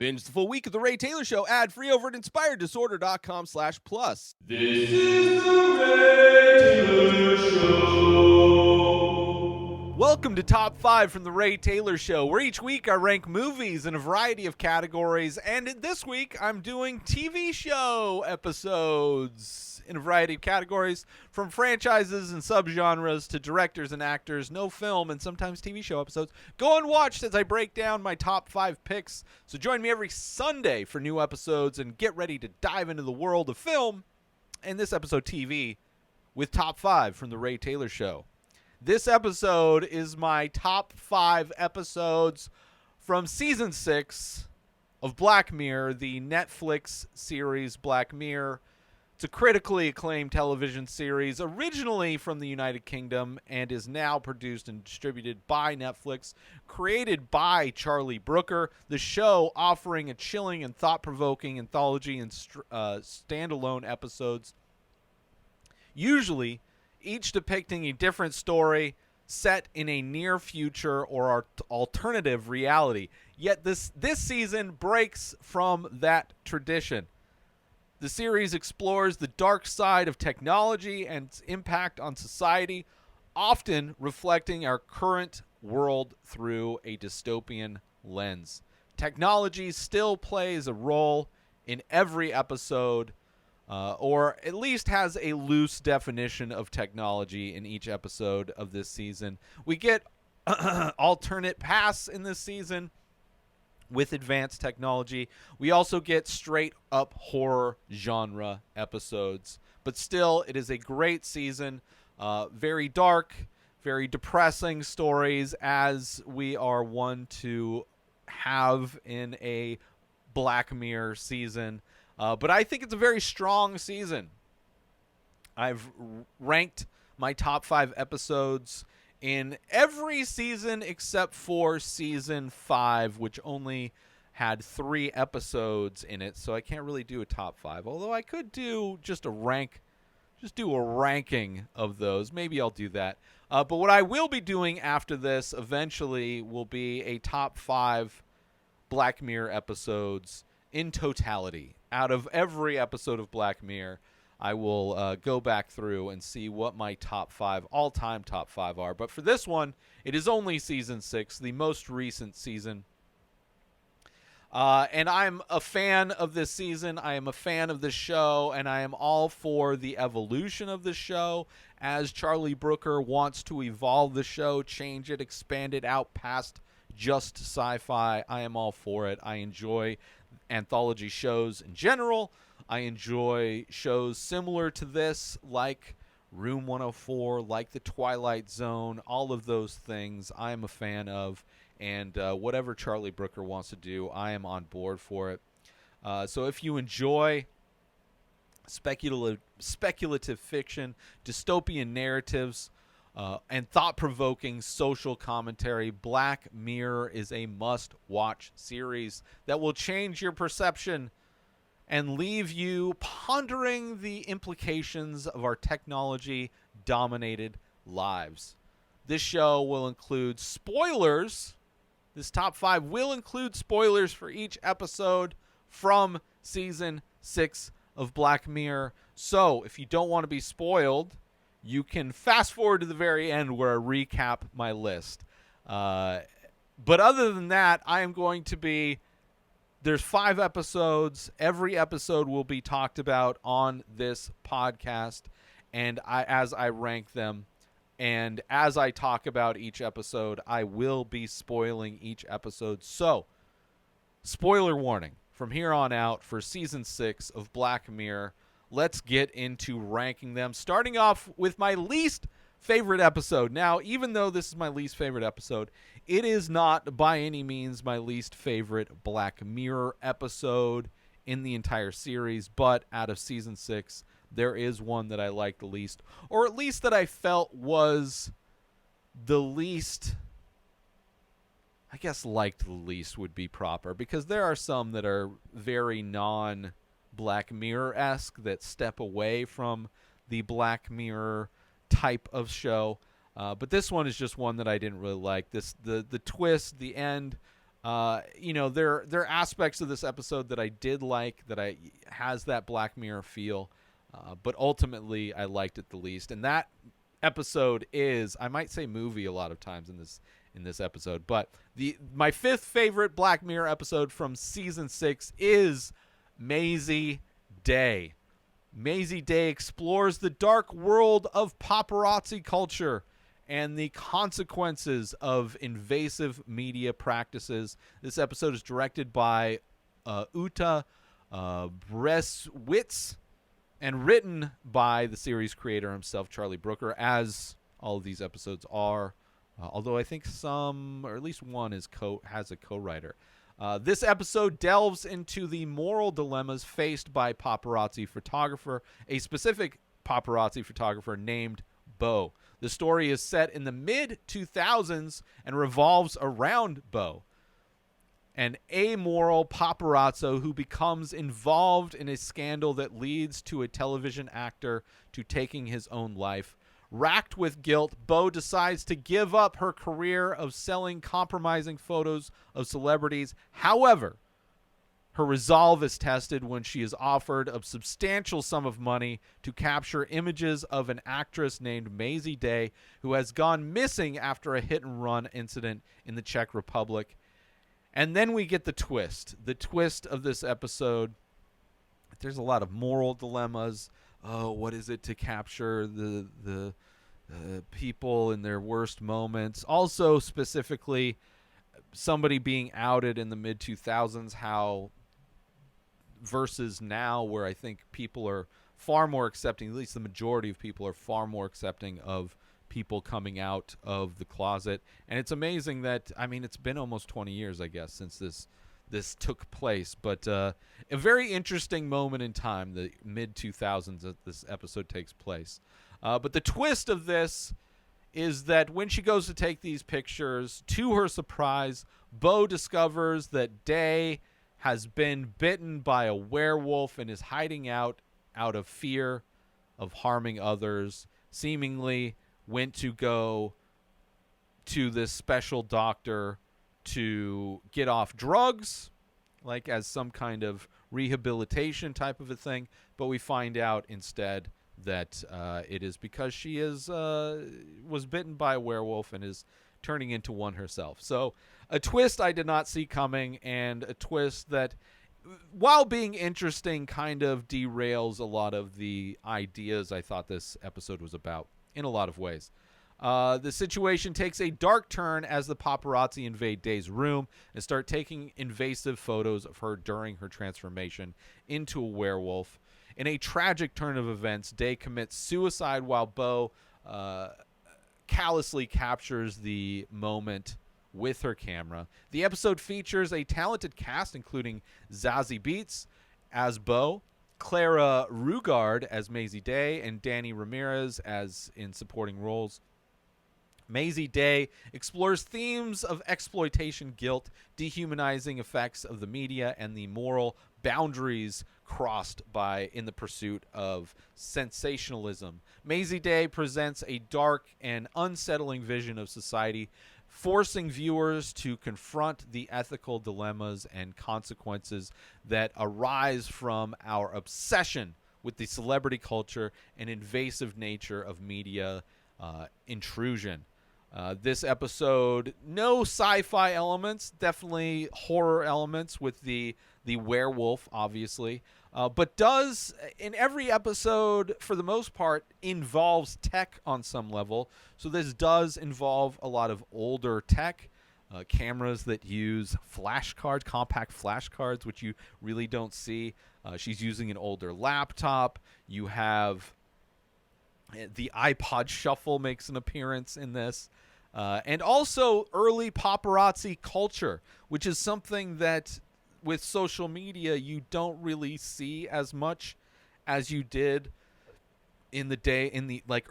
Binge the full week of The Ray Taylor Show ad-free over at inspireddisorder.com/plus. This is The Ray Taylor Show. Welcome to Top 5 from The Ray Taylor Show, where each week I rank movies in a variety of categories, and this week I'm doing TV show episodes in a variety of categories, from franchises and subgenres to directors and actors, no film, and sometimes TV show episodes. Go unwatched as I break down my top 5 picks. So join me every Sunday for new episodes and get ready to dive into the world of film, and this episode TV, with Top 5 from The Ray Taylor Show. This episode is my top 5 episodes from Season 6 of Black Mirror, the Netflix series Black Mirror. It's a critically acclaimed television series, originally from the United Kingdom, and is now produced and distributed by Netflix, created by Charlie Brooker. The show offering a chilling and thought-provoking anthology and standalone episodes, usually each depicting a different story set in a near future or alternative reality. Yet this season breaks from that tradition. The series explores the dark side of technology and its impact on society, often reflecting our current world through a dystopian lens. Technology still plays a role in every episode, or at least has a loose definition of technology in each episode of this season. We get alternate paths in this season with advanced technology. We also get straight-up horror genre episodes. But still, it is a great season. Very dark, very depressing stories, as we are one to have in a Black Mirror season. But I think it's a very strong season. I've ranked my top 5 episodes in every season except for season 5, which only had 3 episodes in it, so I can't really do a top 5. Although I could do just a ranking of those. Maybe I'll do that. But what I will be doing after this eventually will be a top 5 Black Mirror episodes in totality. Out of every episode of Black Mirror, I will go back through and see what my top 5, all-time top 5 are. But for this one, it is only Season 6, the most recent season. And I'm a fan of this season. I am a fan of this show, and I am all for the evolution of the show, as Charlie Brooker wants to evolve the show, change it, expand it out past just sci-fi. I am all for it. I enjoy anthology shows in general. I enjoy shows similar to this, like Room 104, like The Twilight Zone, all of those things I am a fan of, and whatever Charlie Brooker wants to do, I am on board for it. So if you enjoy speculative fiction, dystopian narratives, and thought-provoking social commentary, Black Mirror is a must-watch series that will change your perception and leave you pondering the implications of our technology-dominated lives. This show will include spoilers. This top 5 will include spoilers for each episode from Season 6 of Black Mirror. So, if you don't want to be spoiled, you can fast forward to the very end where I recap my list. But other than that, I am going to be... There's 5 episodes. Every episode will be talked about on this podcast, and as I rank them, and as I talk about each episode, I will be spoiling each episode. So, spoiler warning from here on out for Season 6 of Black Mirror. Let's get into ranking them, starting off with my least favorite episode. Now, even though this is my least favorite episode, it is not by any means my least favorite Black Mirror episode in the entire series, but out of Season 6, there is one that I like the least, or at least that I felt was the least... I guess liked the least would be proper, because there are some that are very non-Black Mirror-esque that step away from the Black Mirror type of show. But this one is just one that I didn't really like. The twist, the end, There are aspects of this episode that I did like, that I has that Black Mirror feel, but ultimately I liked it the least. And that episode is, I might say movie a lot of times in this episode, but my fifth favorite Black Mirror episode from season 6 is Maisie Day. Maisie Day explores the dark world of paparazzi culture and the consequences of invasive media practices. This episode is directed by Uta Breswitz and written by the series creator himself, Charlie Brooker, as all of these episodes are. Although I think some, or at least one, has a co-writer. This episode delves into the moral dilemmas faced by paparazzi photographer, a specific paparazzi photographer named Bo. The story is set in the mid-2000s and revolves around Bo, an amoral paparazzo who becomes involved in a scandal that leads to a television actor to taking his own life. Racked with guilt, Bo decides to give up her career of selling compromising photos of celebrities. However, her resolve is tested when she is offered a substantial sum of money to capture images of an actress named Maisie Day, who has gone missing after a hit-and-run incident in the Czech Republic. And then we get the twist. The twist of this episode, there's a lot of moral dilemmas. Oh, what is it to capture the people in their worst moments? Also, specifically, somebody being outed in the mid-2000s, how versus now, where I think people are far more accepting, at least the majority of people are far more accepting of people coming out of the closet. And it's amazing that, I mean, it's been almost 20 years, I guess, since this took place, but a very interesting moment in time, the mid-2000s, that this episode takes place. But the twist of this is that when she goes to take these pictures, to her surprise, Bo discovers that Day has been bitten by a werewolf and is hiding out of fear of harming others. Seemingly went to go to this special doctor to get off drugs, like as some kind of rehabilitation type of a thing, but we find out instead that it is because she was bitten by a werewolf and is turning into one herself. So a twist I did not see coming, and a twist that, while being interesting, kind of derails a lot of the ideas I thought this episode was about in a lot of ways. The situation takes a dark turn as the paparazzi invade Day's room and start taking invasive photos of her during her transformation into a werewolf. In a tragic turn of events, Day commits suicide while Bo callously captures the moment with her camera. The episode features a talented cast, including Zazie Beetz as Bo, Clara Rugard as Maisie Day, and Danny Ramirez as in supporting roles. Maisie Day explores themes of exploitation, guilt, dehumanizing effects of the media, and the moral boundaries crossed in the pursuit of sensationalism. Maisie Day presents a dark and unsettling vision of society, forcing viewers to confront the ethical dilemmas and consequences that arise from our obsession with the celebrity culture and invasive nature of media intrusion. This episode, no sci-fi elements, definitely horror elements with the werewolf, obviously, but does, in every episode, for the most part, involves tech on some level. So this does involve a lot of older tech, cameras that use flashcards, compact flashcards, which you really don't see. She's using an older laptop. You have the iPod Shuffle makes an appearance in this. And also early paparazzi culture, which is something that with social media you don't really see as much as you did in the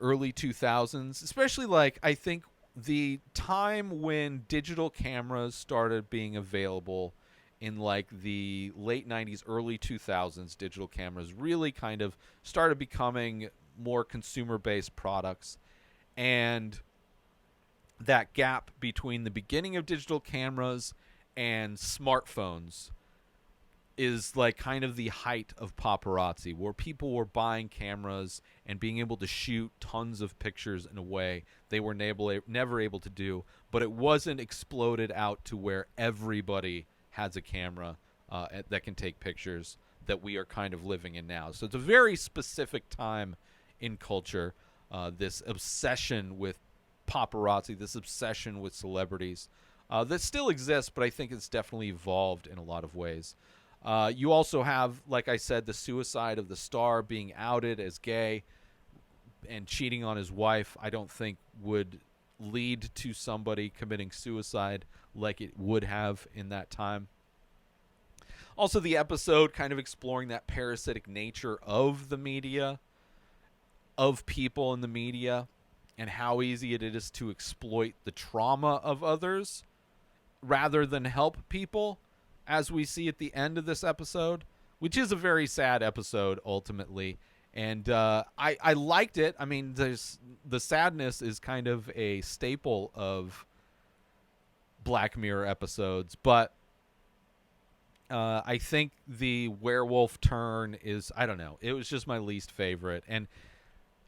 early 2000s, especially I think the time when digital cameras started being available in the late 90s, early 2000s. Digital cameras really kind of started becoming more consumer-based products, and that gap between the beginning of digital cameras and smartphones is like kind of the height of paparazzi, where people were buying cameras and being able to shoot tons of pictures in a way they were never able to do, but it wasn't exploded out to where everybody has a camera that can take pictures that we are kind of living in now. So it's a very specific time in culture, this obsession with paparazzi, this obsession with celebrities that still exists, but I think it's definitely evolved in a lot of ways. You also have, like I said, the suicide of the star being outed as gay and cheating on his wife. I don't think would lead to somebody committing suicide like it would have in that time. Also, the episode kind of exploring that parasitic nature of the media, of people in the media, and how easy it is to exploit the trauma of others rather than help people, as we see at the end of this episode, which is a very sad episode ultimately. And I liked it. I mean, the sadness is kind of a staple of Black Mirror episodes, but I think the werewolf turn is, I don't know, it was just my least favorite. And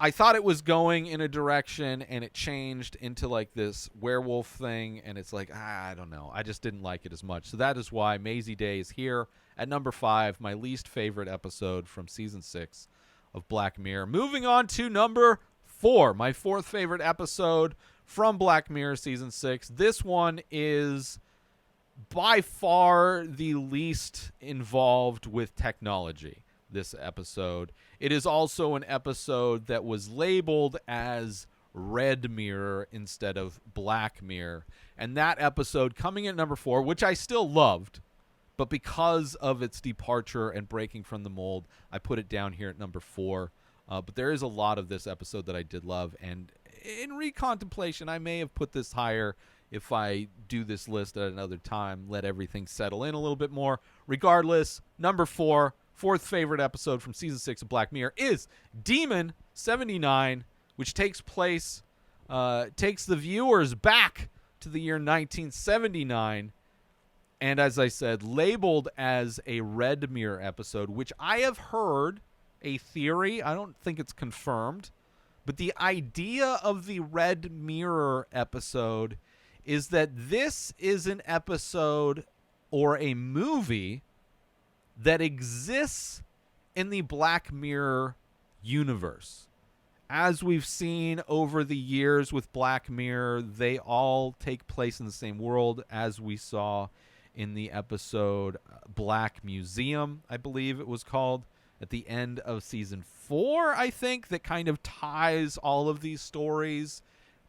I thought it was going in a direction, and it changed into like this werewolf thing, and it's like, I don't know. I just didn't like it as much. So that is why Maisie Day is here at number 5, my least favorite episode from season 6 of Black Mirror. Moving on to number 4, my 4th favorite episode from Black Mirror season 6. This one is by far the least involved with technology, this episode. It is also an episode that was labeled as Red Mirror instead of Black Mirror. And that episode coming in number 4, which I still loved, but because of its departure and breaking from the mold, I put it down here at number 4. But there is a lot of this episode that I did love. And in recontemplation, I may have put this higher if I do this list at another time, let everything settle in a little bit more. Regardless, number 4, 4th favorite episode from season 6 of Black Mirror is Demon 79, which takes place, takes the viewers back to the year 1979. And as I said, labeled as a Red Mirror episode, which I have heard a theory. I don't think it's confirmed, but the idea of the Red Mirror episode is that this is an episode or a movie that exists in the Black Mirror universe. As we've seen over the years with Black Mirror, they all take place in the same world, as we saw in the episode Black Museum, I believe it was called, at the end of season 4, I think, that kind of ties all of these stories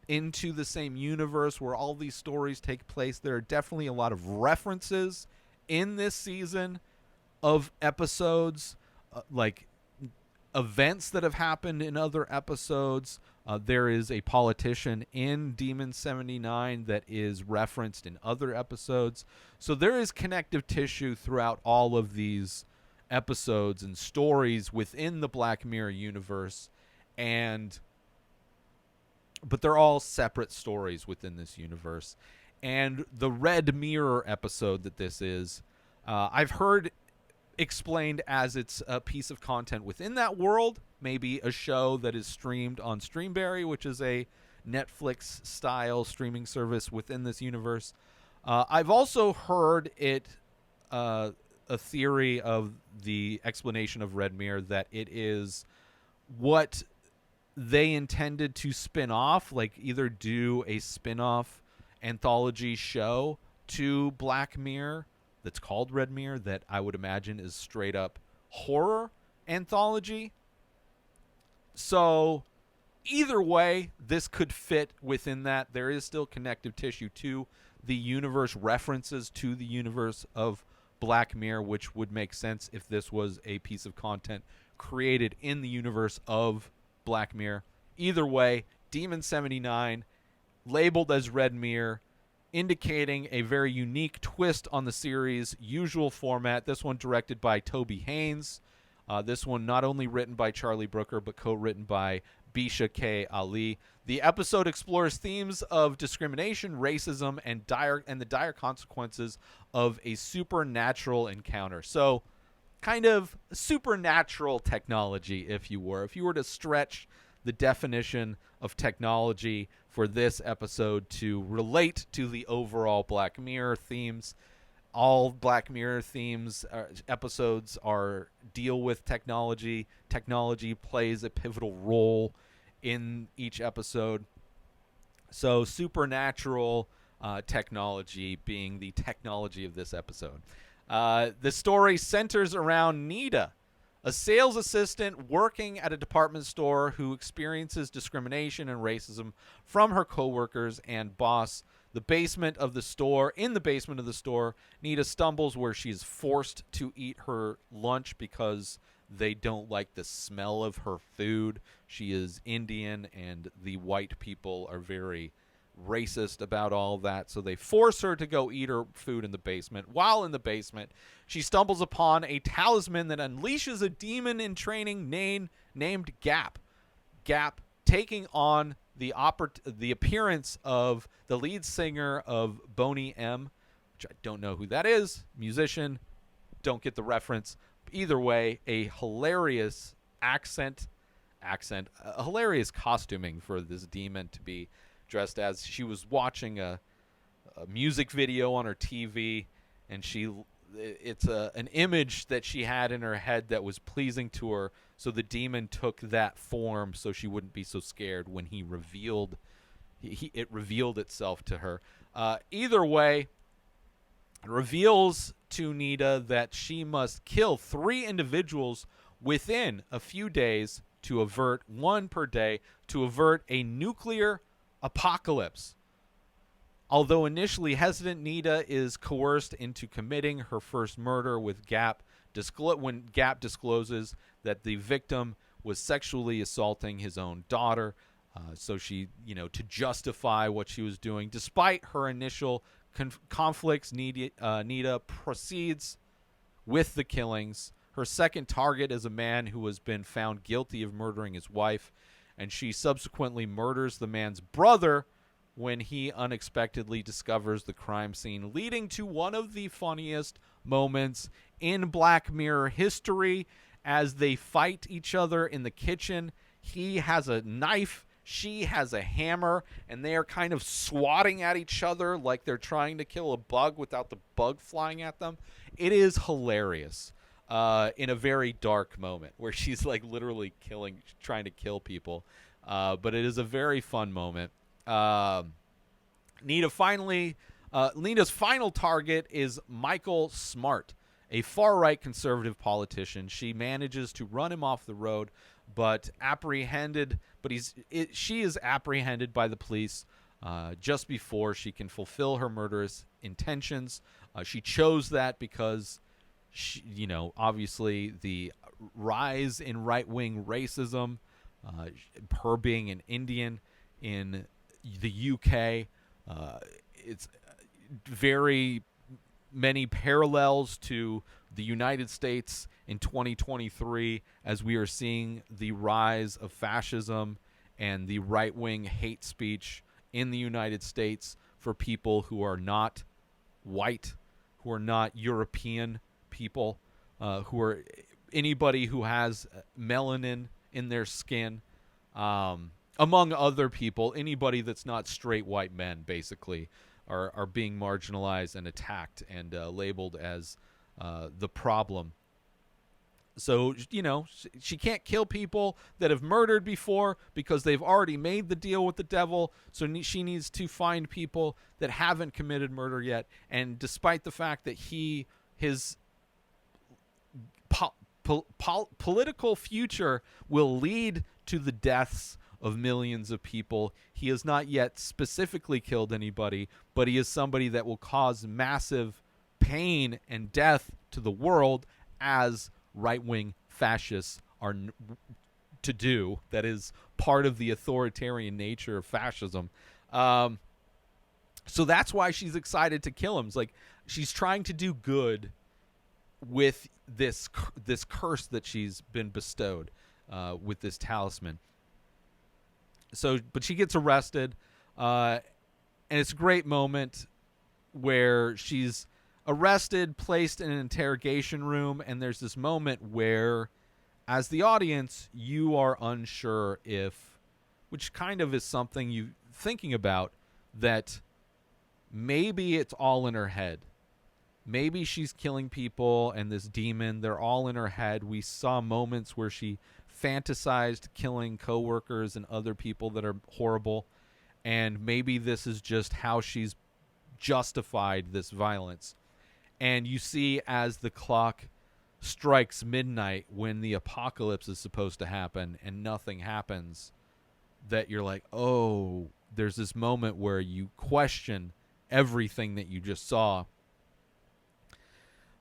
into the same universe where all these stories take place. There are definitely a lot of references in this season of episodes, like events that have happened in other episodes. There is a politician in Demon 79 that is referenced in other episodes. So there is connective tissue throughout all of these episodes and stories within the Black Mirror universe, but they're all separate stories within this universe. And the Red Mirror episode that this is, I've heard explained as it's a piece of content within that world, maybe a show that is streamed on Streamberry, which is a Netflix style streaming service within this universe. I've also heard it a theory of the explanation of Red Mirror that it is what they intended to spin off, like either do a spin-off anthology show to Black Mirror that's called Red Mirror, that I would imagine is straight up horror anthology. So either way, this could fit within that. There is still connective tissue to the universe, references to the universe of Black Mirror, which would make sense if this was a piece of content created in the universe of Black Mirror. Either way, Demon 79 labeled as Red Mirror, indicating a very unique twist on the series' usual format. This one directed by Toby Haynes. This one not only written by Charlie Brooker, but co-written by Bisha K. Ali. The episode explores themes of discrimination, racism, and the dire consequences of a supernatural encounter. So, kind of supernatural technology, if you were. If you were to stretch the definition of technology for this episode to relate to the overall Black Mirror themes, all Black Mirror themes episodes deal with technology. Technology plays a pivotal role in each episode. So supernatural technology being the technology of this episode. The story centers around Nita, a sales assistant working at a department store who experiences discrimination and racism from her coworkers and boss. In the basement of the store, Nita stumbles where she is forced to eat her lunch because they don't like the smell of her food. She is Indian, and the white people are very racist about all that, so they force her to go eat her food in the basement. While in the basement, she stumbles upon a talisman that unleashes a demon in training named Gap. Gap taking on the appearance of the lead singer of Boney M, which I don't know who that is, musician, don't get the reference. Either way, a hilarious a hilarious costuming for this demon to be dressed as. She was watching a music video on her TV, and it's an image that she had in her head that was pleasing to her, so the demon took that form so she wouldn't be so scared when it revealed itself to her. Either way, it reveals to Nita that she must kill 3 individuals within a few days to avert one per day to avert a nuclear apocalypse. Although initially hesitant, Nita is coerced into committing her first murder with Gap when Gap discloses that the victim was sexually assaulting his own daughter. So she, to justify what she was doing, despite her initial conflicts, Nita proceeds with the killings. Her second target is a man who has been found guilty of murdering his wife, and she subsequently murders the man's brother when he unexpectedly discovers the crime scene, leading to one of the funniest moments in Black Mirror history as they fight each other in the kitchen. He has a knife, she has a hammer, and they are kind of swatting at each other like they're trying to kill a bug without the bug flying at them. It is hilarious. In a very dark moment where she's like literally trying to kill people. But it is a very fun moment. Nita's final target is Michael Smart, a far-right conservative politician. She manages to run him off the road, she is apprehended by the police just before she can fulfill her murderous intentions. She chose that because obviously the rise in right-wing racism, her being an Indian in the UK, it's very many parallels to the United States in 2023 as we are seeing the rise of fascism and the right-wing hate speech in the United States for people who are not white, who are not European people, who are anybody who has melanin in their skin, among other people. Anybody that's not straight white men basically are being marginalized and attacked and labeled as the problem. So, she can't kill people that have murdered before because they've already made the deal with the devil. So she needs to find people that haven't committed murder yet. And despite the fact that his political future will lead to the deaths of millions of people, he has not yet specifically killed anybody, but he is somebody that will cause massive pain and death to the world, as right-wing fascists are to do. That is part of the authoritarian nature of fascism. So that's why she's excited to kill him. It's like she's trying to do good with this curse that she's been bestowed with this talisman. but she gets arrested, and it's a great moment where she's arrested, placed in an interrogation room, and there's this moment where, as the audience, you are unsure if, which kind of is something you thinking about, that maybe it's all in her head. Maybe she's killing people and this demon, they're all in her head. We saw moments where she fantasized killing coworkers and other people that are horrible, and maybe this is just how she's justified this violence. And you see, as the clock strikes midnight when the apocalypse is supposed to happen and nothing happens, that you're like, oh, there's this moment where you question everything that you just saw.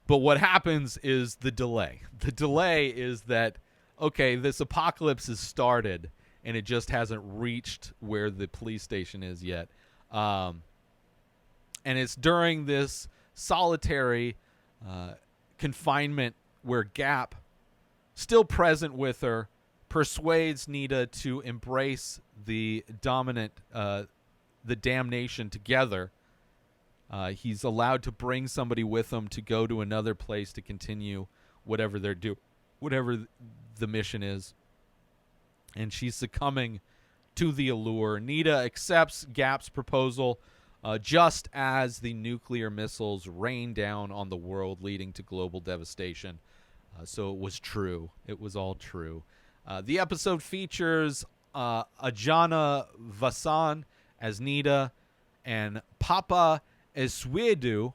But what happens is the delay. The delay is that, okay, this apocalypse has started and it just hasn't reached where the police station is yet. And it's during this solitary confinement where Gap, still present with her, persuades Nita to embrace the damnation together. He's allowed to bring somebody with him to go to another place to continue whatever whatever the mission is. And she's succumbing to the allure. Nita accepts Gap's proposal just as the nuclear missiles rain down on the world, leading to global devastation. So it was true. It was all true. The episode features Ajana Vasan as Nita and Papa Eswedu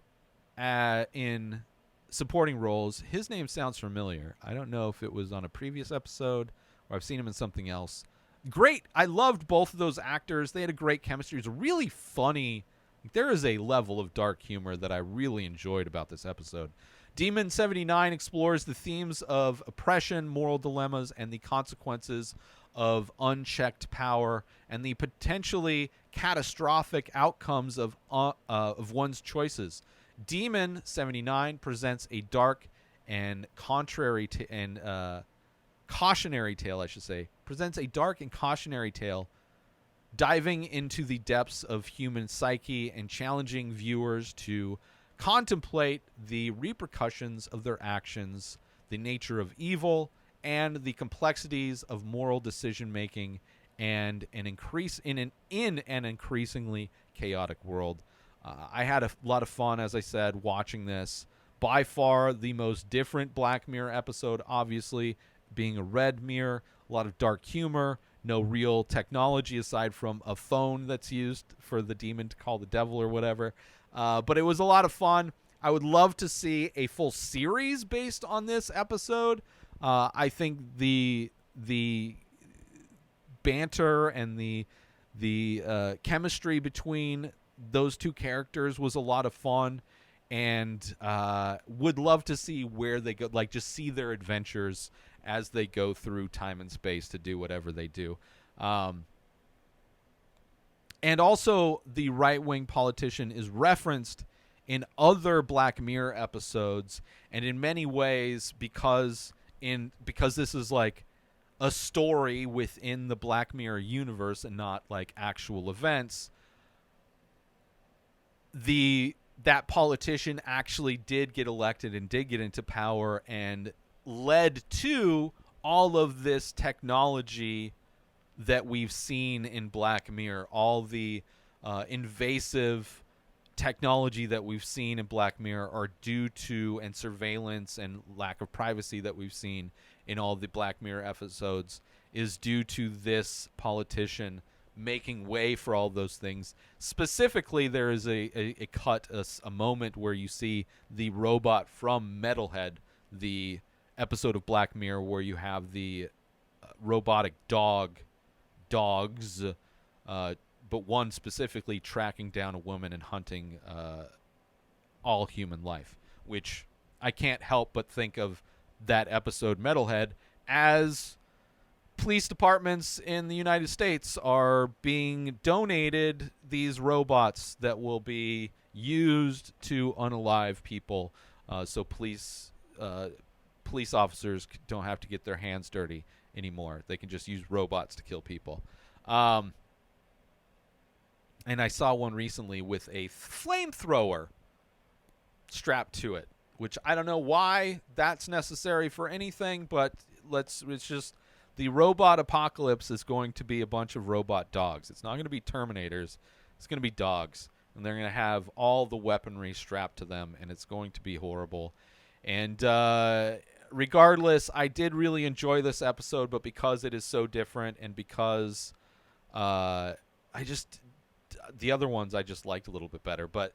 in supporting roles. His name sounds familiar. I don't know if it was on a previous episode or I've seen him in something else. Great. I loved both of those actors. They had a great chemistry. It was really funny. There is a level of dark humor that I really enjoyed about this episode. Demon 79 explores the themes of oppression, moral dilemmas, and the consequences of unchecked power and the potentially catastrophic outcomes of one's choices. Demon 79 presents a dark and cautionary tale, presents a dark and cautionary tale, diving into the depths of human psyche and challenging viewers to contemplate the repercussions of their actions, the nature of evil, and the complexities of moral decision-making and an increasingly chaotic world. I had a lot of fun, as I said, watching this. By far the most different Black Mirror episode, obviously, being a red mirror, a lot of dark humor, no real technology aside from a phone that's used for the demon to call the devil or whatever. But it was a lot of fun. I would love to see a full series based on this episode. I think the banter and the chemistry between those two characters was a lot of fun, and would love to see where they go, like just see their adventures as they go through time and space to do whatever they do. And also, the right-wing politician is referenced in other Black Mirror episodes, and in many ways, because this is like a story within the Black Mirror universe and not like actual events, that politician actually did get elected and did get into power and led to all of this technology that we've seen in Black Mirror, all the invasive technology that we've seen in Black Mirror are due to, and surveillance and lack of privacy that we've seen in all the Black Mirror episodes is due to this politician making way for all those things. Specifically, there is a moment where you see the robot from Metalhead, the episode of Black Mirror where you have the robotic dogs, but one specifically tracking down a woman and hunting all human life, which I can't help but think of that episode, Metalhead, as police departments in the United States are being donated these robots that will be used to unalive people, so police officers don't have to get their hands dirty anymore. They can just use robots to kill people. And I saw one recently with a flamethrower strapped to it, which I don't know why that's necessary for anything, but it's just the robot apocalypse is going to be a bunch of robot dogs. It's not going to be Terminators. It's going to be dogs, and they're going to have all the weaponry strapped to them, and it's going to be horrible. And regardless, I did really enjoy this episode, but because it is so different and because the other ones I just liked a little bit better. But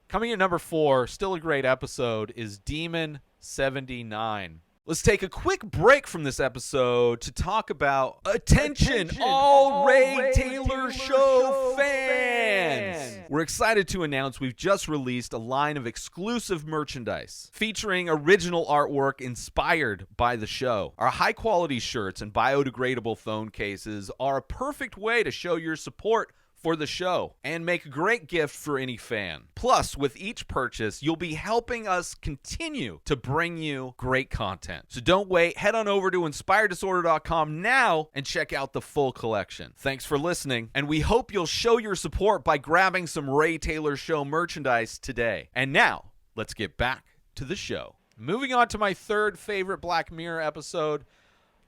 coming in number 4, still a great episode, is Demon 79. Let's take a quick break from this episode to talk about Attention all Ray Taylor Show fans! We're excited to announce we've just released a line of exclusive merchandise featuring original artwork inspired by the show. Our high-quality shirts and biodegradable phone cases are a perfect way to show your support for the show and make a great gift for any fan. Plus, with each purchase, you'll be helping us continue to bring you great content. So don't wait. Head on over to inspireddisorder.com now and check out the full collection. Thanks for listening, and we hope you'll show your support by grabbing some Ray Taylor Show merchandise today. And now, let's get back to the show. Moving on to my third favorite Black Mirror episode.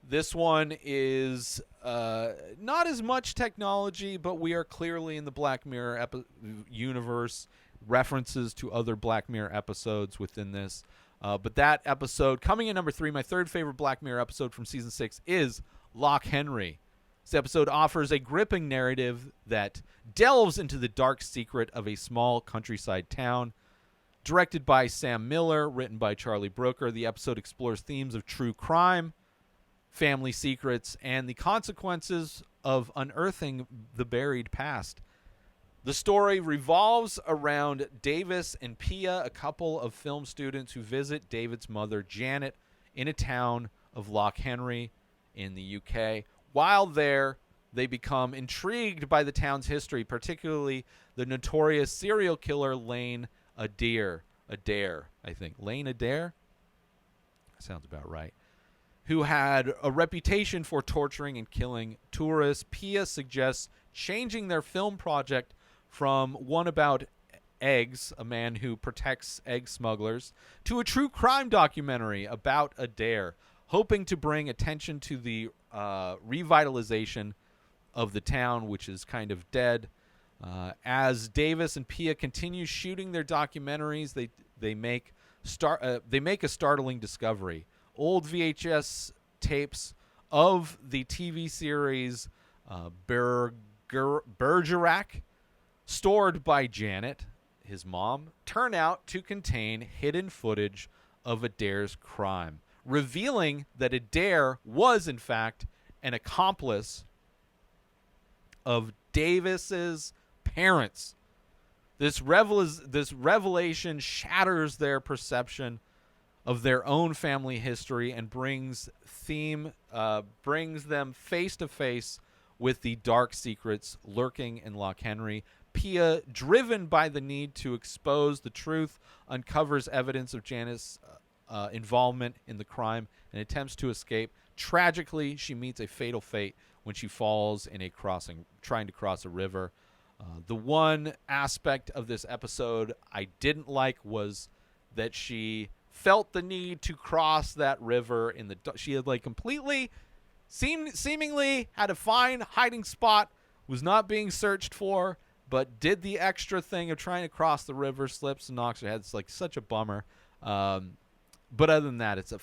This one is not as much technology, but we are clearly in the Black Mirror universe. References to other Black Mirror episodes within this. But that episode, coming in number 3, my third favorite Black Mirror episode from Season 6 is Loch Henry. This episode offers a gripping narrative that delves into the dark secret of a small countryside town. Directed by Sam Miller, written by Charlie Brooker, the episode explores themes of true crime, family secrets, and the consequences of unearthing the buried past. The story revolves around Davis and Pia, a couple of film students who visit David's mother, Janet, in a town of Loch Henry in the UK. While there, they become intrigued by the town's history, particularly the notorious serial killer Lane Adair, I think. Lane Adair? Sounds about right. Who had a reputation for torturing and killing tourists. Pia suggests changing their film project from one about eggs, a man who protects egg smugglers, to a true crime documentary about Adair, hoping to bring attention to the revitalization of the town, which is kind of dead. As Davis and Pia continue shooting their documentaries, they make a startling discovery. Old VHS tapes of the TV series Bergerac, stored by Janet, his mom, turn out to contain hidden footage of Adair's crime, revealing that Adair was, in fact, an accomplice of Davis's parents. This revelation shatters their perception of their own family history and brings them face to face with the dark secrets lurking in Loch Henry. Pia, driven by the need to expose the truth, uncovers evidence of Janet's involvement in the crime and attempts to escape. Tragically, she meets a fatal fate when she falls in trying to cross a river. The one aspect of this episode I didn't like was that she felt the need to cross that river she had seemingly had a fine hiding spot, was not being searched for, but did the extra thing of trying to cross the river, slips and knocks her head. It's like such a bummer. But other than that, it's a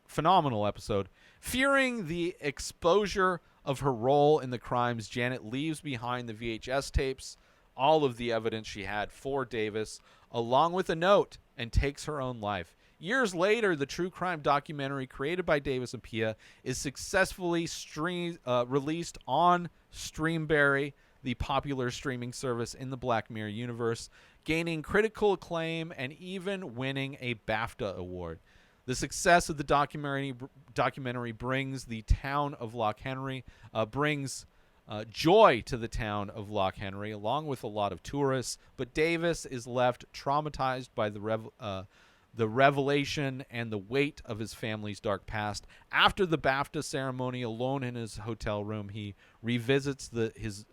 phenomenal episode. Fearing the exposure of her role in the crimes, Janet leaves behind the VHS tapes, all of the evidence she had for Davis, along with a note, and takes her own life. Years later, the true crime documentary created by Davis and Pia is successfully released on Streamberry, the popular streaming service in the Black Mirror universe, gaining critical acclaim and even winning a BAFTA award. The success of the documentary brings the town of Loch Henry, brings joy to the town of Loch Henry, along with a lot of tourists. But Davis is left traumatized by the the revelation and the weight of his family's dark past. After the BAFTA ceremony, alone in his hotel room, he revisits his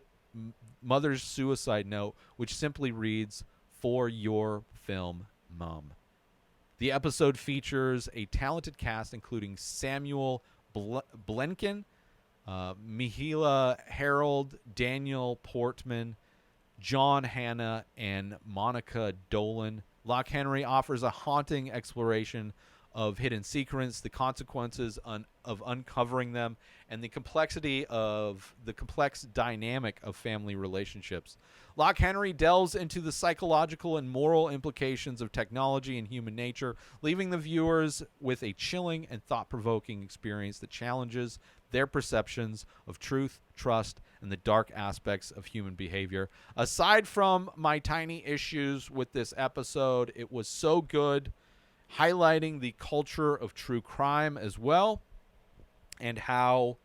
mother's suicide note, which simply reads, "For your film, Mom." The episode features a talented cast including Samuel Blenkin, Mihila Harold, Daniel Portman, John Hannah, and Monica Dolan. Loch Henry offers a haunting exploration of hidden secrets, the consequences of uncovering them, and the complex dynamic of family relationships. Loch Henry delves into the psychological and moral implications of technology and human nature, leaving the viewers with a chilling and thought-provoking experience that challenges their perceptions of truth, trust, and the dark aspects of human behavior. Aside from my tiny issues with this episode, it was so good, highlighting the culture of true crime as well, and how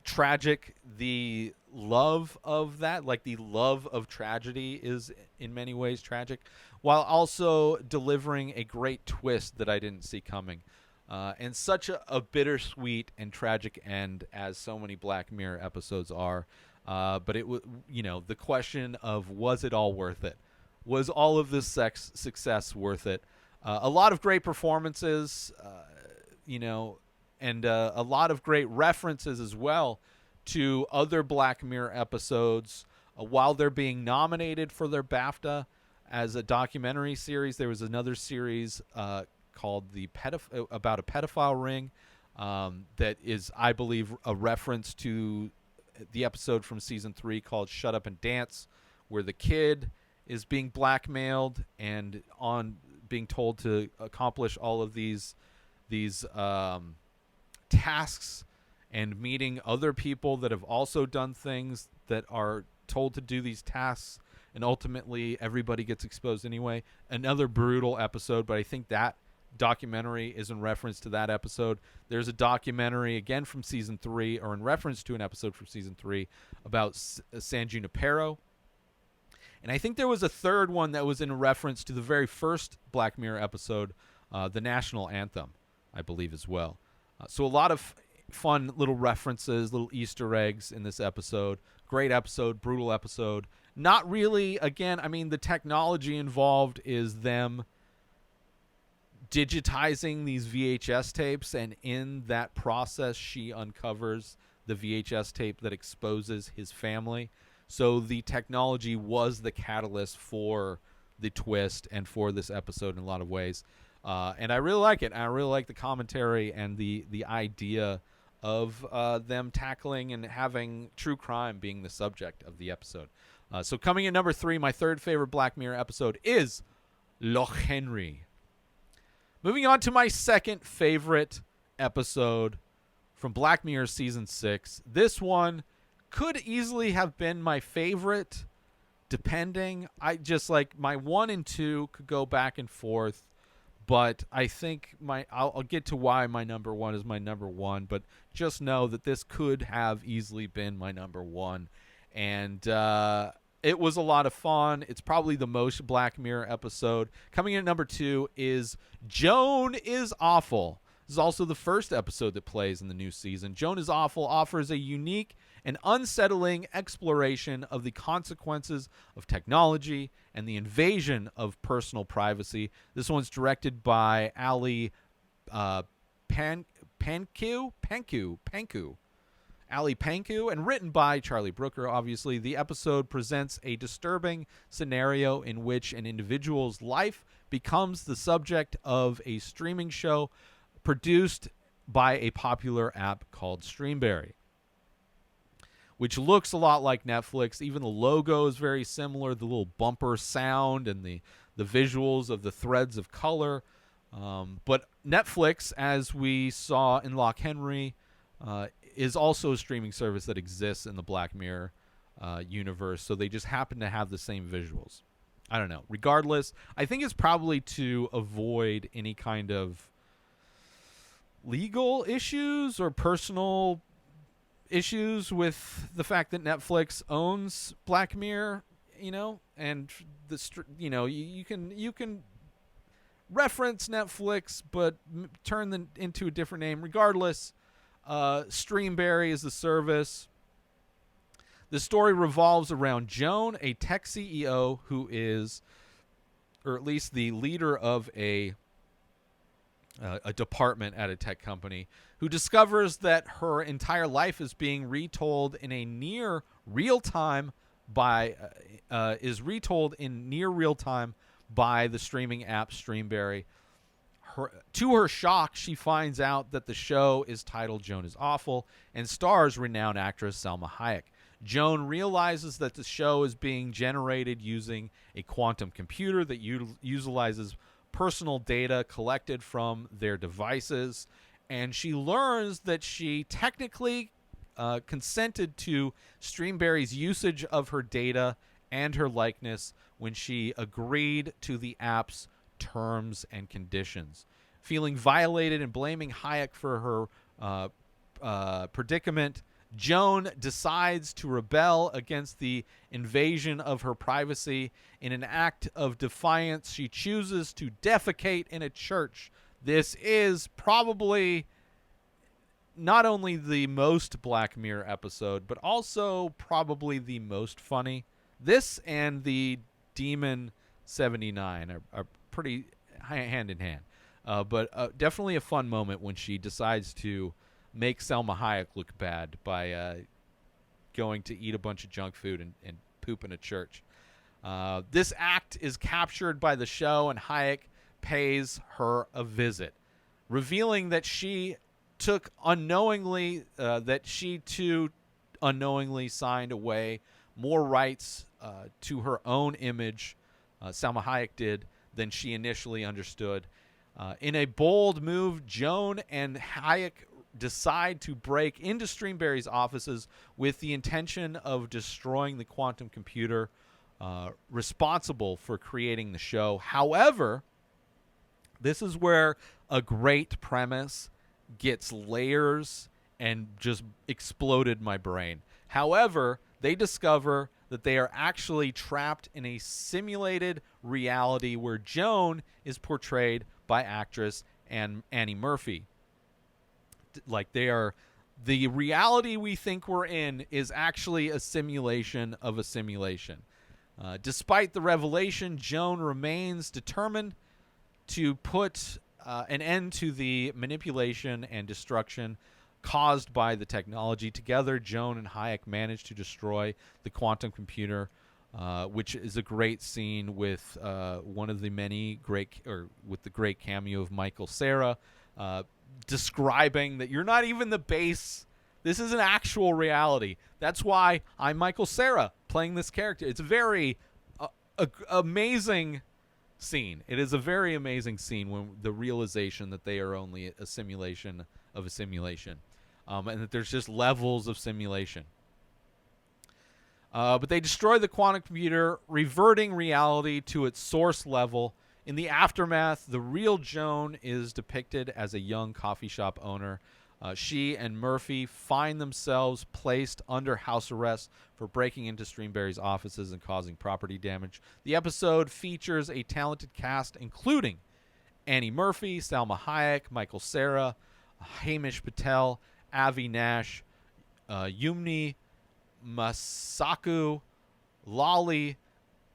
tragic the love of that, like the love of tragedy, is in many ways tragic, while also delivering a great twist that I didn't see coming. And such a bittersweet and tragic end, as so many Black Mirror episodes are. But it was, the question of, was it all worth it? Was all of this success worth it? A lot of great performances, and a lot of great references as well to other Black Mirror episodes. While they're being nominated for their BAFTA as a documentary series, there was another series called about a pedophile ring that is, I believe, a reference to the episode from season 3 called Shut Up and Dance, where the kid is being blackmailed and being told to accomplish all of these tasks, and meeting other people that have also done things that are told to do these tasks, and ultimately everybody gets exposed anyway. Another brutal episode, but I think that documentary is in reference to that episode. There's a documentary again from season 3, or in reference to an episode from season 3, about San Junipero. And I think there was a third one that was in reference to the very first Black Mirror episode, the national anthem, I believe, as well. So a lot of fun little references, little Easter eggs in this episode. Great episode, brutal episode. Not really, again, I mean, the technology involved is them digitizing these VHS tapes, and in that process, she uncovers the VHS tape that exposes his family. So the technology was the catalyst for the twist and for this episode in a lot of ways. And I really like it. I really like the commentary and the idea of them tackling and having true crime being the subject of the episode. So coming in number 3, my third favorite Black Mirror episode is Loch Henry. Moving on to my second favorite episode from Black Mirror Season 6. This one could easily have been my favorite, depending. I just, like, my 1 and 2 could go back and forth, but I think I'll get to why my number 1 is my number 1, but just know that this could have easily been my number 1. And it was a lot of fun. It's probably the most Black Mirror episode. Coming in at number 2 is Joan is Awful. This is also the first episode that plays in the new season. Joan is Awful offers a unique and unsettling exploration of the consequences of technology and the invasion of personal privacy. This one's directed by Ali Panku, Ali Panku, and written by Charlie Brooker, obviously. The episode presents a disturbing scenario in which an individual's life becomes the subject of a streaming show produced by a popular app called Streamberry, which looks a lot like Netflix. Even the logo is very similar, the little bumper sound and the visuals of the threads of color. But Netflix, as we saw in Loch Henry, is also a streaming service that exists in the Black Mirror universe, so they just happen to have the same visuals. I don't know. Regardless, I think it's probably to avoid any kind of legal issues or personal issues with the fact that Netflix owns Black Mirror, and you can reference Netflix, but turn them into a different name. Regardless, Streamberry is the service. The story revolves around Joan, a tech CEO who is, or at least the leader of a department at a tech company, who discovers that her entire life is being retold in a near real time by the streaming app Streamberry. To her shock, she finds out that the show is titled Joan is Awful and stars renowned actress Salma Hayek. Joan realizes that the show is being generated using a quantum computer that utilizes personal data collected from their devices, and she learns that she technically consented to Streamberry's usage of her data and her likeness when she agreed to the app's terms and conditions. Feeling violated and blaming Hayek for her predicament, Joan decides to rebel against the invasion of her privacy. In an act of defiance, she chooses to defecate in a church. This is probably not only the most Black Mirror episode, but also probably the most funny. This and the Demon 79 are pretty hand in hand. But definitely a fun moment when she decides to make Salma Hayek look bad by going to eat a bunch of junk food and poop in a church. This act is captured by the show, and Hayek pays her a visit, revealing that she too unknowingly signed away more rights to her own image, Salma Hayek did, than she initially understood. In a bold move, Joan and Hayek decide to break into Streamberry's offices with the intention of destroying the quantum computer responsible for creating the show. However, this is where a great premise gets layers and just exploded my brain. However, they discover that they are actually trapped in a simulated reality where Joan is portrayed by actress Annie Murphy. Like, the reality we think we're in is actually a simulation of a simulation. Despite the revelation, Joan remains determined to put an end to the manipulation and destruction caused by the technology. Together, Joan and Hayek manage to destroy the quantum computer, which is a great scene with one of the many with the great cameo of Michael Cera, describing that you're not even the base. This is an actual reality. That's why I'm Michael Cera playing this character. It's a very amazing scene. It is a very amazing scene when the realization that they are only a simulation of a simulation, and that there's just levels of simulation. But they destroy the quantum computer, reverting reality to its source level. In the aftermath, the real Joan is depicted as a young coffee shop owner. She and Murphy find themselves placed under house arrest for breaking into Streamberry's offices and causing property damage. The episode features a talented cast, including Annie Murphy, Salma Hayek, Michael Cera, Hamish Patel, Avi Nash, Yumni Masaku, Lolly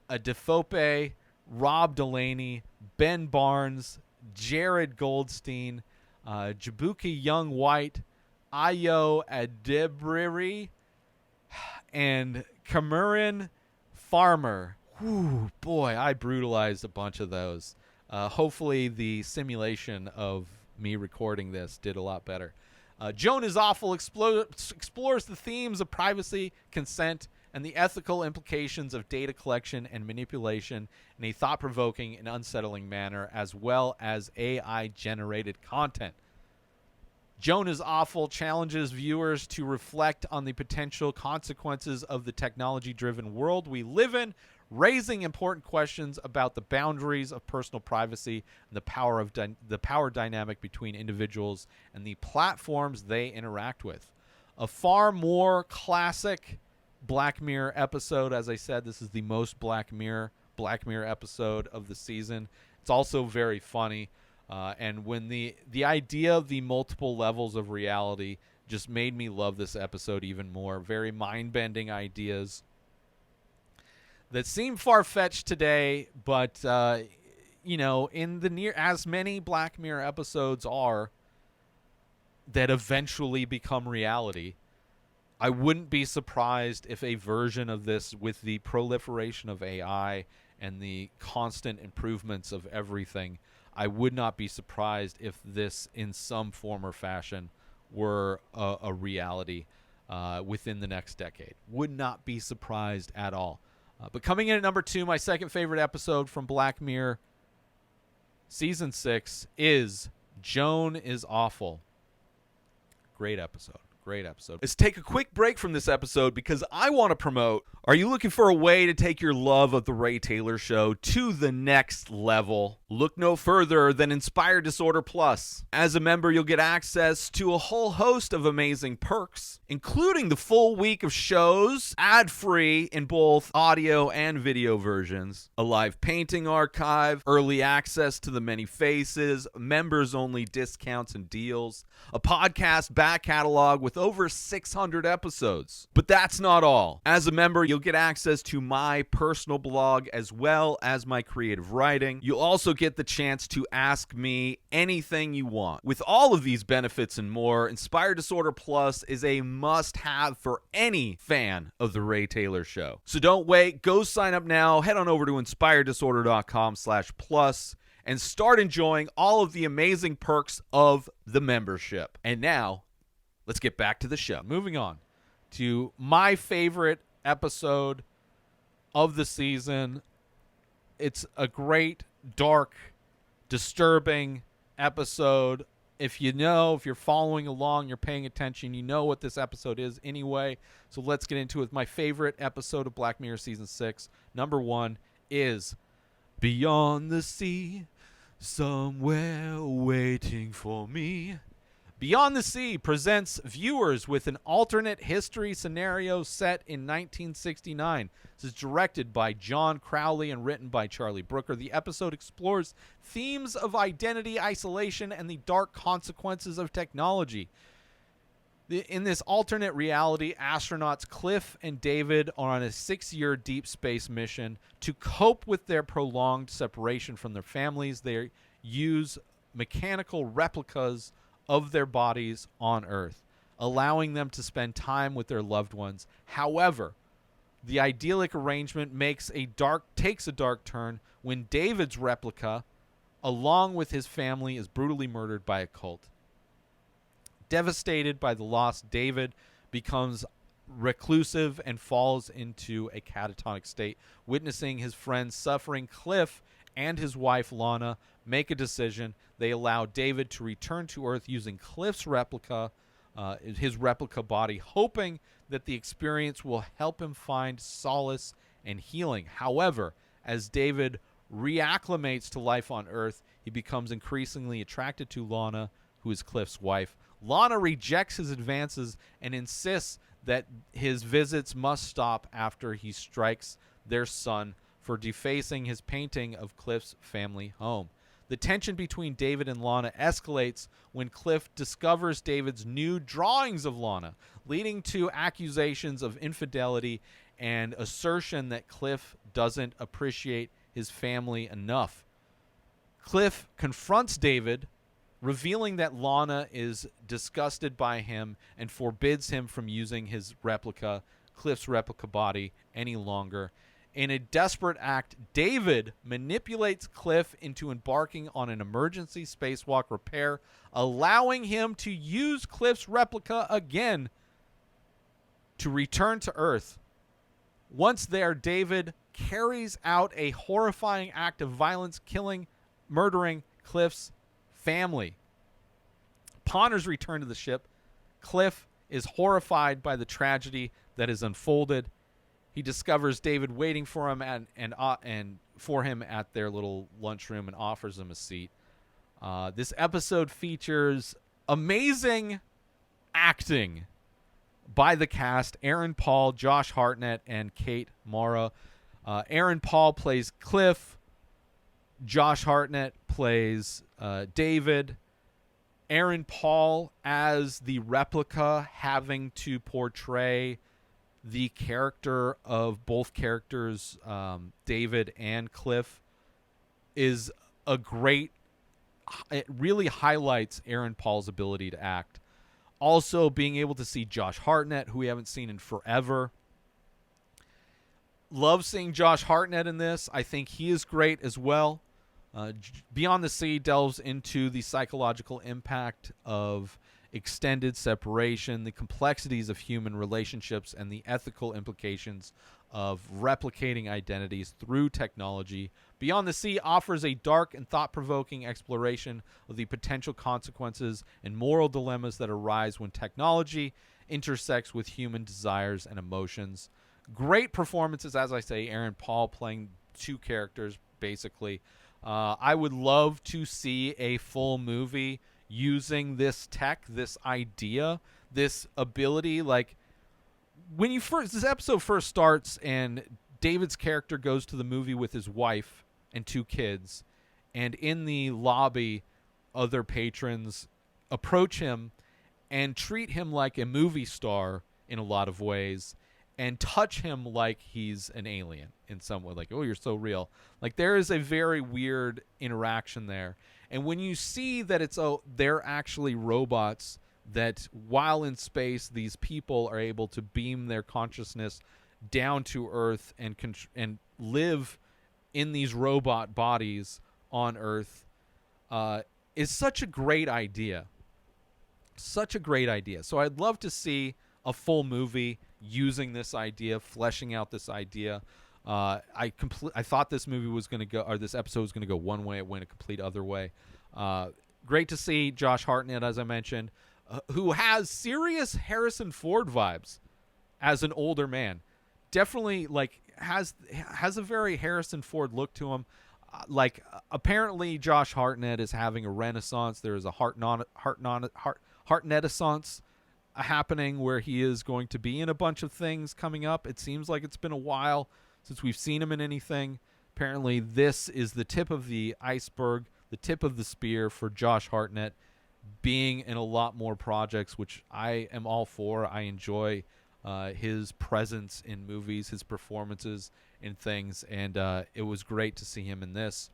Adefope, Rob Delaney, Ben Barnes, Jared Goldstein, Jabuki Young White, Ayo Adebriri, and Cameron Farmer. Whew, boy, I brutalized a bunch of those. Hopefully the simulation of me recording this did a lot better. Joan is Awful explores the themes of privacy, consent, and the ethical implications of data collection and manipulation in a thought-provoking and unsettling manner, as well as AI-generated content. Joan is Awful challenges viewers to reflect on the potential consequences of the technology-driven world we live in, raising important questions about the boundaries of personal privacy and the power dynamic between individuals and the platforms they interact with. A far more classic Black Mirror episode. As I said, this is the most Black Mirror episode of the season. It's also very funny. And when the idea of the multiple levels of reality just made me love this episode even more. Very mind-bending ideas that seem far-fetched today, but in the near, as many Black Mirror episodes are that eventually become reality, I wouldn't be surprised if a version of this, with the proliferation of AI and the constant improvements of everything, I would not be surprised if this, in some form or fashion, were a reality within the next decade. Would not be surprised at all. But coming in at number 2, my second favorite episode from Black Mirror Season 6 is Joan is Awful. Great episode. Great episode. Let's take a quick break from this episode because I want to promote. Are you looking for a way to take your love of The Ray Taylor Show to the next level? Look no further than Inspired Disorder Plus. As a member, you'll get access to a whole host of amazing perks, including the full week of shows, ad-free in both audio and video versions, a live painting archive, early access to the many faces, members-only discounts and deals, a podcast back catalog with over 600 episodes. But that's not all. As a member, you'll get access to my personal blog as well as my creative writing. You'll also get the chance to ask me anything you want. With all of these benefits and more, Inspired Disorder Plus is a must-have for any fan of The Ray Taylor Show. So don't wait. Go sign up now. Head on over to inspireddisorder.com/plus and start enjoying all of the amazing perks of the membership. And now, let's get back to the show. Moving on to my favorite episode of the season. It's a great, dark, disturbing episode. If you're following along, you're paying attention, you know what this episode is anyway. So let's get into it. My favorite episode of Black Mirror Season 6, number 1, is Beyond the Sea, Somewhere Waiting for Me. Beyond the Sea presents viewers with an alternate history scenario set in 1969. This is directed by John Crowley and written by Charlie Brooker. The episode explores themes of identity, isolation, and the dark consequences of technology. In this alternate reality, astronauts Cliff and David are on a 6-year deep space mission. To cope with their prolonged separation from their families, they use mechanical replicas of their bodies on Earth, allowing them to spend time with their loved ones. However, the idyllic arrangement takes a dark turn when David's replica, along with his family, is brutally murdered by a cult. Devastated by the loss, David becomes reclusive and falls into a catatonic state. Witnessing his friends suffering, Cliff and his wife Lana make a decision. They allow David to return to Earth using Cliff's replica, his replica body, hoping that the experience will help him find solace and healing. However, as David reacclimates to life on Earth, he becomes increasingly attracted to Lana, who is Cliff's wife. Lana rejects his advances and insists that his visits must stop after he strikes their son for defacing his painting of Cliff's family home. The tension between David and Lana escalates when Cliff discovers David's new drawings of Lana, leading to accusations of infidelity and assertion that Cliff doesn't appreciate his family enough. Cliff confronts David, revealing that Lana is disgusted by him and forbids him from using his replica, Cliff's replica body, any longer. In a desperate act, David manipulates Cliff into embarking on an emergency spacewalk repair, allowing him to use Cliff's replica again to return to Earth. Once there, David carries out a horrifying act of violence, murdering Cliff's family. Upon his return to the ship, Cliff is horrified by the tragedy that is unfolded. He discovers David waiting for him and for him at their little lunchroom and offers him a seat. This episode features amazing acting by the cast: Aaron Paul, Josh Hartnett, and Kate Mara. Aaron Paul plays Cliff. Josh Hartnett plays David. Aaron Paul as the replica, having to portray the character of both characters, David and Cliff, is a great. It really highlights Aaron Paul's ability to act. Also, being able to see Josh Hartnett, who we haven't seen in forever. Love seeing Josh Hartnett in this. I think he is great as well. Beyond the Sea delves into the psychological impact of extended separation, the complexities of human relationships, and the ethical implications of replicating identities through technology. Beyond the Sea offers a dark and thought-provoking exploration of the potential consequences and moral dilemmas that arise when technology intersects with human desires and emotions. Great performances, as I say, Aaron Paul playing two characters, basically. I would love to see a full movie using this tech, this idea, this ability. Like, when this episode first starts and David's character goes to the movie with his wife and two kids, and in the lobby, other patrons approach him and treat him like a movie star in a lot of ways, and touch him like he's an alien in some way. Like, oh, you're so real. Like, there is a very weird interaction there. And when you see that they're actually robots, that while in space, these people are able to beam their consciousness down to Earth and live in these robot bodies on Earth, is such a great idea. Such a great idea. So I'd love to see a full movie using this idea, fleshing out this idea. I thought this movie was going to go, or this episode was going to go one way. It went a complete other way. Great to see Josh Hartnett, as I mentioned, who has serious Harrison Ford vibes as an older man. Definitely, like, has a very Harrison Ford look to him. Apparently Josh Hartnett is having a renaissance. There is a Hartnettissance happening where he is going to be in a bunch of things coming up. It seems like it's been a while since we've seen him in anything. Apparently this is the tip of the iceberg, the tip of the spear for Josh Hartnett being in a lot more projects, which I am all for. I enjoy his presence in movies, his performances in things, and it was great to see him in this.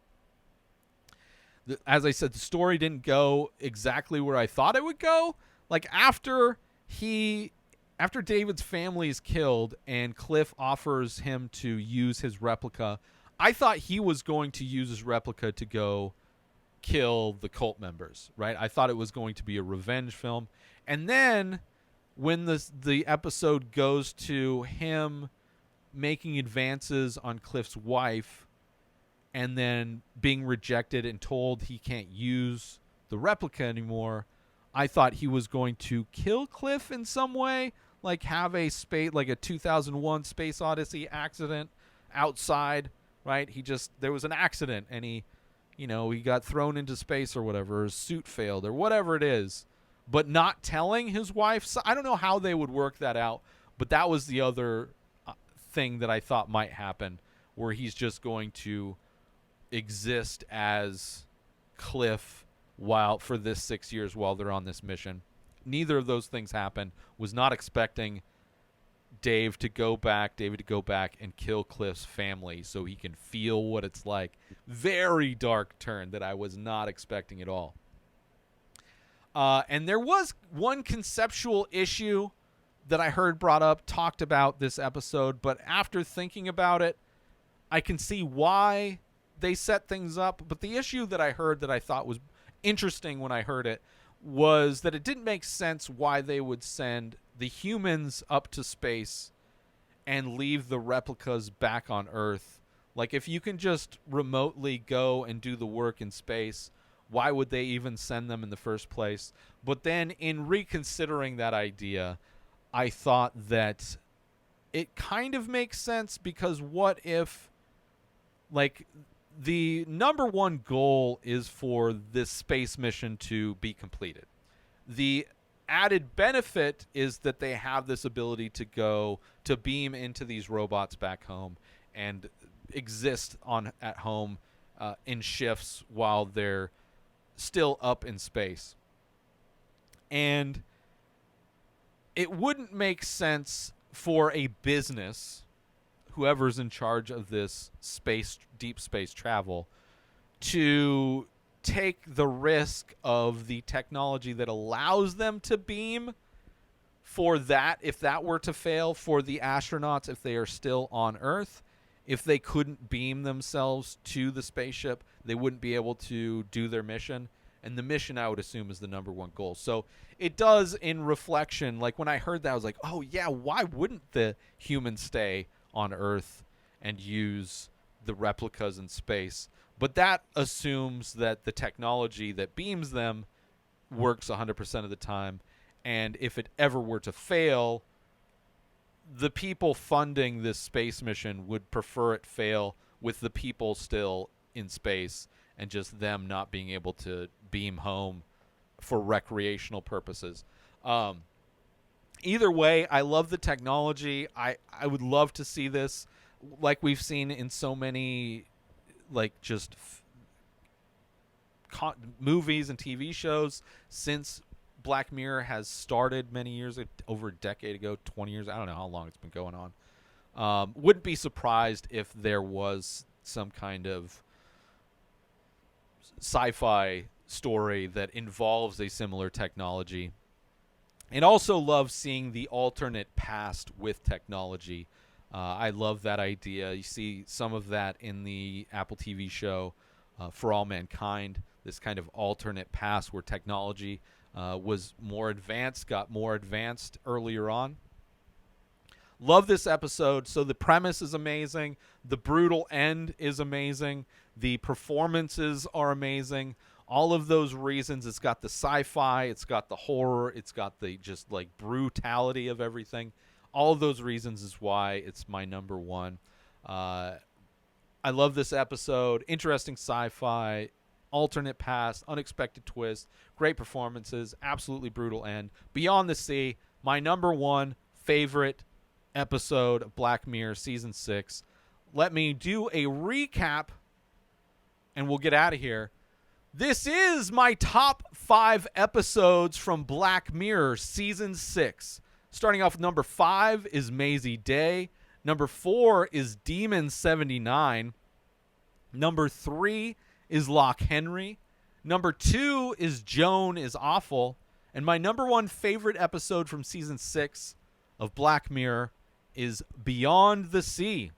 As I said, the story didn't go exactly where I thought it would go. Like, after David's family is killed and Cliff offers him to use his replica, I thought he was going to use his replica to go kill the cult members, right? I thought it was going to be a revenge film. And then when the episode goes to him making advances on Cliff's wife and then being rejected and told he can't use the replica anymore, I thought he was going to kill Cliff in some way, like have a 2001 Space Odyssey accident outside, right? There was an accident and he got thrown into space or whatever, or his suit failed or whatever it is, but not telling his wife. So I don't know how they would work that out, but that was the other thing that I thought might happen, where he's just going to exist as Cliff for this 6 years while they're on this mission. Neither of those things happened. Was not expecting David to go back and kill Cliff's family so he can feel what it's like. Very dark turn that I was not expecting at all. And there was one conceptual issue that I heard talked about this episode, but after thinking about it, I can see why they set things up. But the issue that I heard that I thought was interesting when I heard it was that it didn't make sense why they would send the humans up to space and leave the replicas back on Earth. Like, if you can just remotely go and do the work in space, why would they even send them in the first place? But then in reconsidering that idea, I thought that it kind of makes sense, because what if, like, the number one goal is for this space mission to be completed. The added benefit is that they have this ability to beam into these robots back home and exist at home in shifts while they're still up in space. And it wouldn't make sense for a business, whoever's in charge of this deep space travel, to take the risk of the technology that allows them to beam for that, if that were to fail for the astronauts, if they are still on Earth. If they couldn't beam themselves to the spaceship, they wouldn't be able to do their mission. And the mission, I would assume, is the number one goal. So it does, in reflection, like when I heard that, I was like, oh, yeah, why wouldn't the humans stay on Earth and use the replicas in space? But that assumes that the technology that beams them works 100% of the time. And if it ever were to fail, the people funding this space mission would prefer it fail with the people still in space and just them not being able to beam home for recreational purposes. Either way, I love the technology. I would love to see this, like we've seen in so many, like, just movies and TV shows since Black Mirror has started many years, over a decade ago, 20 years. I don't know how long it's been going on. Wouldn't be surprised if there was some kind of sci-fi story that involves a similar technology. And also love seeing the alternate past with technology. I love that idea. You see some of that in the Apple TV show For All Mankind, this kind of alternate past where technology was more advanced, got more advanced earlier on. Love this episode. So the premise is amazing. The brutal end is amazing. The performances are amazing. All of those reasons. It's got the sci-fi. It's got the horror. It's got the just like brutality of everything. All of those reasons is why it's my number one. I love this episode. Interesting sci-fi. Alternate past, unexpected twist, great performances, absolutely brutal end. Beyond the Sea, my number one favorite episode of Black Mirror Season 6. Let me do a recap, and we'll get out of here. This is my top 5 episodes from Black Mirror Season 6. Starting off with number 5 is Maisie Day. Number 4 is Demon 79. Number 3 is Lock Henry. Number 2 is Joan is Awful. And my number 1 favorite episode from Season 6 of Black Mirror is Beyond the Sea.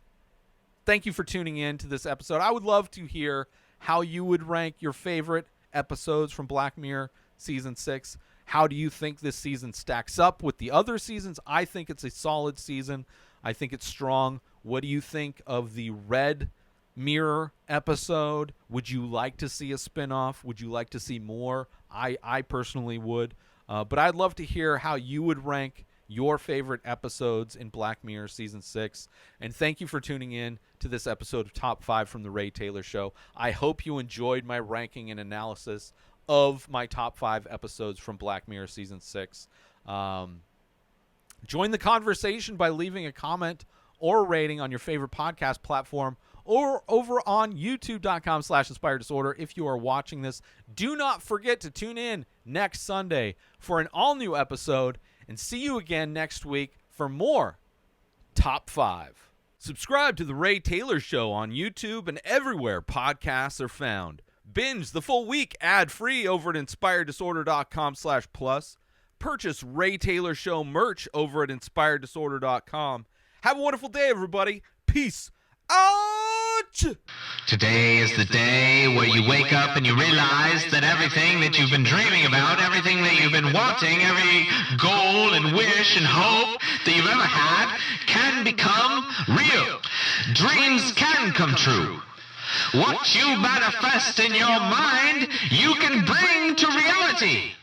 Thank you for tuning in to this episode. I would love to hear how you would rank your favorite episodes from Black Mirror Season 6. How do you think this season stacks up with the other seasons? I think it's a solid season. I think it's strong. What do you think of the Red Mirror episode? Would you like to see a spinoff? Would you like to see more? I personally would. But I'd love to hear how you would rank your favorite episodes in Black Mirror Season 6. And thank you for tuning in to this episode of Top 5 from The Ray Taylor Show. I hope you enjoyed my ranking and analysis of my top 5 episodes from Black Mirror Season 6. Join the conversation by leaving a comment or a rating on your favorite podcast platform or over on youtube.com/inspired disorder. If you are watching this, do not forget to tune in next Sunday for an all-new episode, and see you again next week for more Top 5. Subscribe to The Ray Taylor Show on YouTube and everywhere podcasts are found. Binge the full week ad-free over at inspireddisorder.com/plus. Purchase Ray Taylor Show merch over at inspireddisorder.com. Have a wonderful day, everybody. Peace out! Today is the day where you wake up and you realize that everything that you've been dreaming about, everything that you've been wanting, every goal and wish and hope that you've ever had can become real. Dreams can come true. What you manifest in your mind, you can bring to reality.